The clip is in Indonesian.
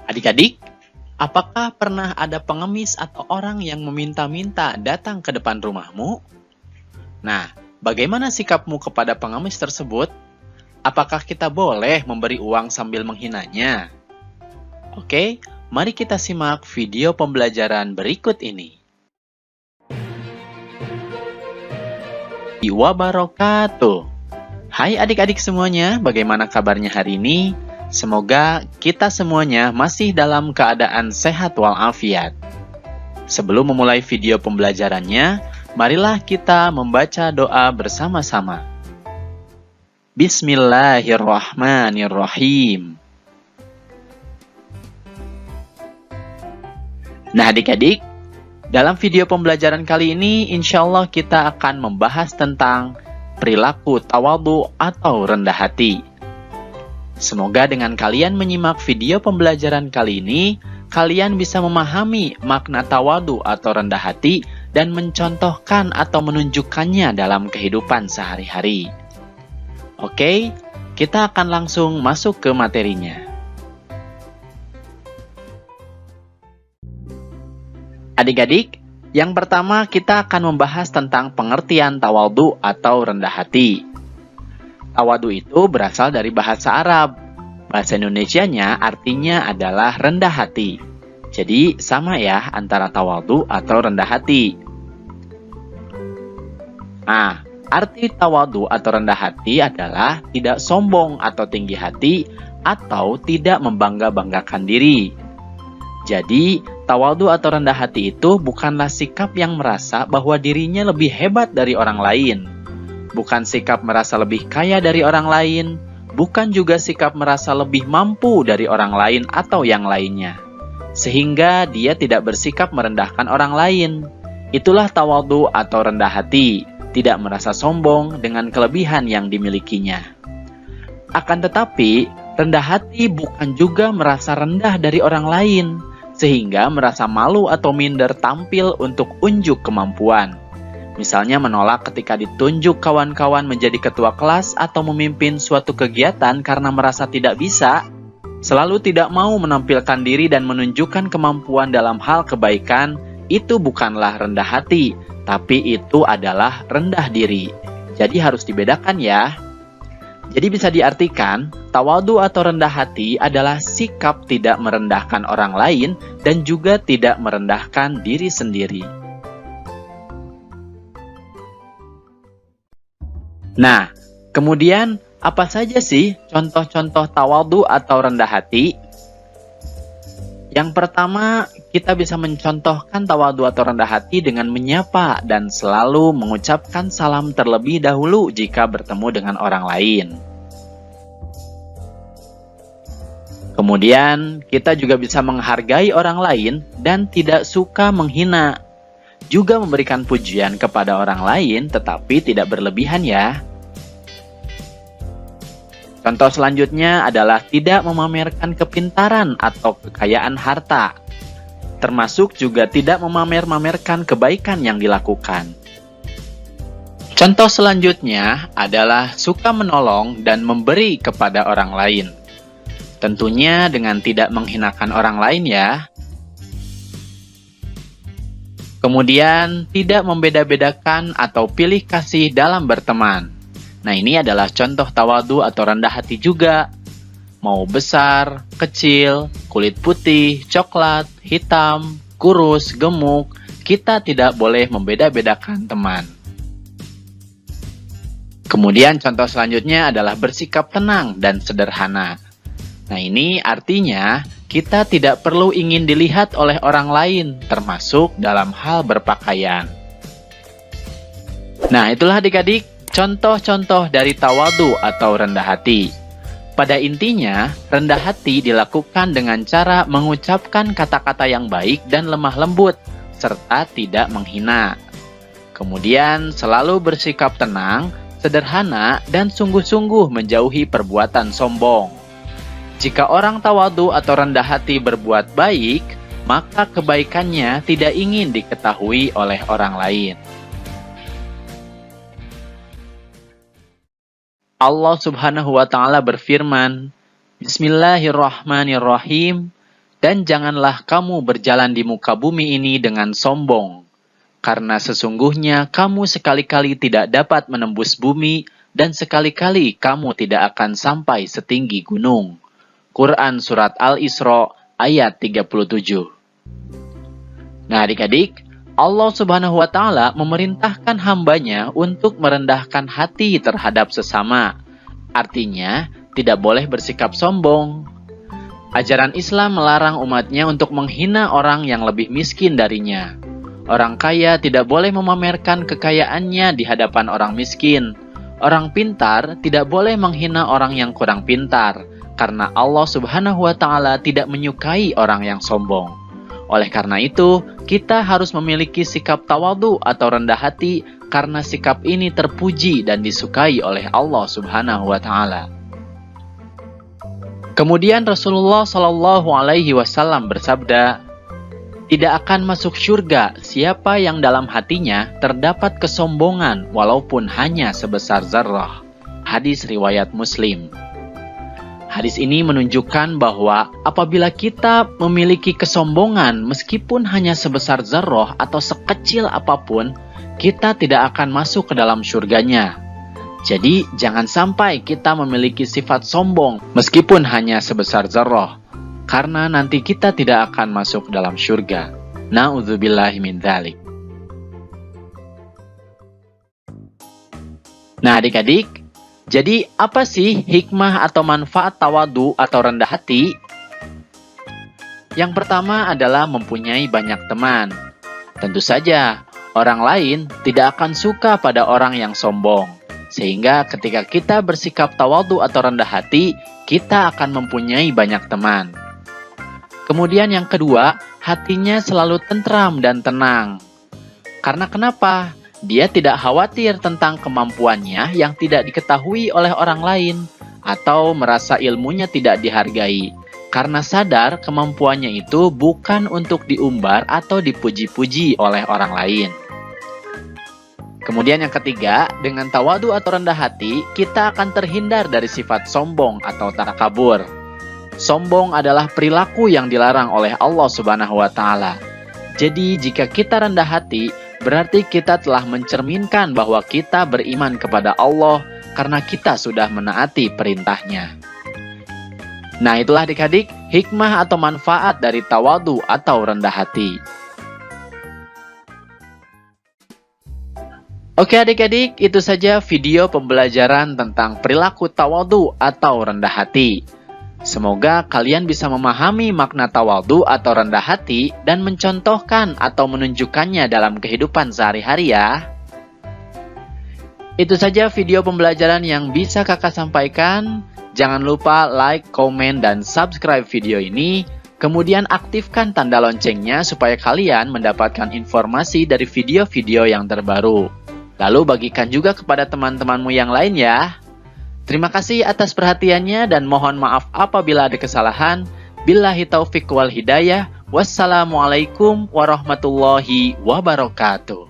Adik-adik, apakah pernah ada pengemis atau orang yang meminta-minta datang ke depan rumahmu? Nah, bagaimana sikapmu kepada pengemis tersebut? Apakah kita boleh memberi uang sambil menghinanya? Oke, mari kita simak video pembelajaran berikut ini. Wabarakatuh. Hai adik-adik semuanya, bagaimana kabarnya hari ini? Semoga kita semuanya masih dalam keadaan sehat walafiat. Sebelum memulai video pembelajarannya, marilah kita membaca doa bersama-sama. Bismillahirrahmanirrahim. Nah adik-adik, dalam video pembelajaran kali ini insya Allah kita akan membahas tentang perilaku tawadhu atau rendah hati. Semoga dengan kalian menyimak video pembelajaran kali ini, kalian bisa memahami makna tawadhu atau rendah hati dan mencontohkan atau menunjukkannya dalam kehidupan sehari-hari. Oke, kita akan langsung masuk ke materinya. Adik-adik, yang pertama kita akan membahas tentang pengertian tawadhu atau rendah hati. Tawadhu itu berasal dari bahasa Arab. Bahasa Indonesianya artinya adalah rendah hati. Jadi sama ya antara tawadhu atau rendah hati. Nah, arti tawadhu atau rendah hati adalah tidak sombong atau tinggi hati atau tidak membangga-banggakan diri. Jadi, tawadhu atau rendah hati itu bukanlah sikap yang merasa bahwa dirinya lebih hebat dari orang lain. Bukan sikap merasa lebih kaya dari orang lain. Bukan juga sikap merasa lebih mampu dari orang lain atau yang lainnya. Sehingga dia tidak bersikap merendahkan orang lain. Itulah tawadhu atau rendah hati. Tidak merasa sombong dengan kelebihan yang dimilikinya. Akan tetapi, rendah hati bukan juga merasa rendah dari orang lain. Sehingga merasa malu atau minder tampil untuk unjuk kemampuan. Misalnya menolak ketika ditunjuk kawan-kawan menjadi ketua kelas atau memimpin suatu kegiatan karena merasa tidak bisa. Selalu tidak mau menampilkan diri dan menunjukkan kemampuan dalam hal kebaikan, itu bukanlah rendah hati, tapi itu adalah rendah diri. Jadi harus dibedakan ya. Jadi bisa diartikan, tawadhu atau rendah hati adalah sikap tidak merendahkan orang lain dan juga tidak merendahkan diri sendiri. Nah, kemudian apa saja sih contoh-contoh tawadhu atau rendah hati? Yang pertama, kita bisa mencontohkan tawadhu atau rendah hati dengan menyapa dan selalu mengucapkan salam terlebih dahulu jika bertemu dengan orang lain. Kemudian, kita juga bisa menghargai orang lain dan tidak suka menghina. Juga memberikan pujian kepada orang lain tetapi tidak berlebihan ya. Contoh selanjutnya adalah tidak memamerkan kepintaran atau kekayaan harta. Termasuk juga tidak memamer-mamerkan kebaikan yang dilakukan. Contoh selanjutnya adalah suka menolong dan memberi kepada orang lain. Tentunya dengan tidak menghinakan orang lain ya. Kemudian tidak membeda-bedakan atau pilih kasih dalam berteman. Nah ini adalah contoh tawadhu atau rendah hati juga. Mau besar, kecil, kulit putih, coklat, hitam, kurus, gemuk, kita tidak boleh membeda-bedakan teman. Kemudian contoh selanjutnya adalah bersikap tenang dan sederhana. Nah ini artinya kita tidak perlu ingin dilihat oleh orang lain, termasuk dalam hal berpakaian. Nah itulah adik-adik contoh-contoh dari tawadhu atau rendah hati. Pada intinya, rendah hati dilakukan dengan cara mengucapkan kata-kata yang baik dan lemah lembut, serta tidak menghina. Kemudian selalu bersikap tenang, sederhana, dan sungguh-sungguh menjauhi perbuatan sombong. Jika orang tawadhu atau rendah hati berbuat baik, maka kebaikannya tidak ingin diketahui oleh orang lain. Allah Subhanahu wa Ta'ala berfirman, Bismillahirrahmanirrahim. Dan janganlah kamu berjalan di muka bumi ini dengan sombong, karena sesungguhnya kamu sekali-kali tidak dapat menembus bumi, dan sekali-kali kamu tidak akan sampai setinggi gunung. Quran Surat Al-Isra ayat 37. Nah adik-adik, Allah Subhanahu wa Ta'ala memerintahkan hambanya untuk merendahkan hati terhadap sesama. Artinya, tidak boleh bersikap sombong. Ajaran Islam melarang umatnya untuk menghina orang yang lebih miskin darinya. Orang kaya tidak boleh memamerkan kekayaannya di hadapan orang miskin. Orang pintar tidak boleh menghina orang yang kurang pintar, karena Allah Subhanahu wa Ta'ala tidak menyukai orang yang sombong. Oleh karena itu, kita harus memiliki sikap tawadhu atau rendah hati, karena sikap ini terpuji dan disukai oleh Allah Subhanahu wa Ta'ala. Kemudian Rasulullah Shallallahu Alaihi Wasallam bersabda, tidak akan masuk surga siapa yang dalam hatinya terdapat kesombongan walaupun hanya sebesar zarrah. Hadis riwayat Muslim. Hadis ini menunjukkan bahwa apabila kita memiliki kesombongan meskipun hanya sebesar zarrah atau sekecil apapun, kita tidak akan masuk ke dalam surganya. Jadi, jangan sampai kita memiliki sifat sombong meskipun hanya sebesar zarrah, karena nanti kita tidak akan masuk dalam surga. Na'udzubillahi min dzalik. Nah adik-adik, jadi apa sih hikmah atau manfaat tawadhu atau rendah hati? Yang pertama adalah mempunyai banyak teman. Tentu saja, orang lain tidak akan suka pada orang yang sombong. Sehingga ketika kita bersikap tawadhu atau rendah hati, kita akan mempunyai banyak teman. Kemudian yang kedua, hatinya selalu tentram dan tenang. Karena kenapa? Dia tidak khawatir tentang kemampuannya yang tidak diketahui oleh orang lain, atau merasa ilmunya tidak dihargai, karena sadar kemampuannya itu bukan untuk diumbar atau dipuji-puji oleh orang lain. Kemudian yang ketiga, dengan tawadhu atau rendah hati, kita akan terhindar dari sifat sombong atau takabur. Sombong adalah perilaku yang dilarang oleh Allah Subhanahu wa Ta'ala. Jadi, jika kita rendah hati, berarti kita telah mencerminkan bahwa kita beriman kepada Allah karena kita sudah menaati perintahnya. Nah, itulah adik-adik hikmah atau manfaat dari tawadhu atau rendah hati. Oke adik-adik, itu saja video pembelajaran tentang perilaku tawadhu atau rendah hati. Semoga kalian bisa memahami makna tawadhu atau rendah hati dan mencontohkan atau menunjukkannya dalam kehidupan sehari-hari ya. Itu saja video pembelajaran yang bisa kakak sampaikan. Jangan lupa like, komen, dan subscribe video ini. Kemudian aktifkan tanda loncengnya supaya kalian mendapatkan informasi dari video-video yang terbaru. Lalu bagikan juga kepada teman-temanmu yang lain ya. Terima kasih atas perhatiannya dan mohon maaf apabila ada kesalahan. Billahi taufiq wal hidayah. Wassalamualaikum warahmatullahi wabarakatuh.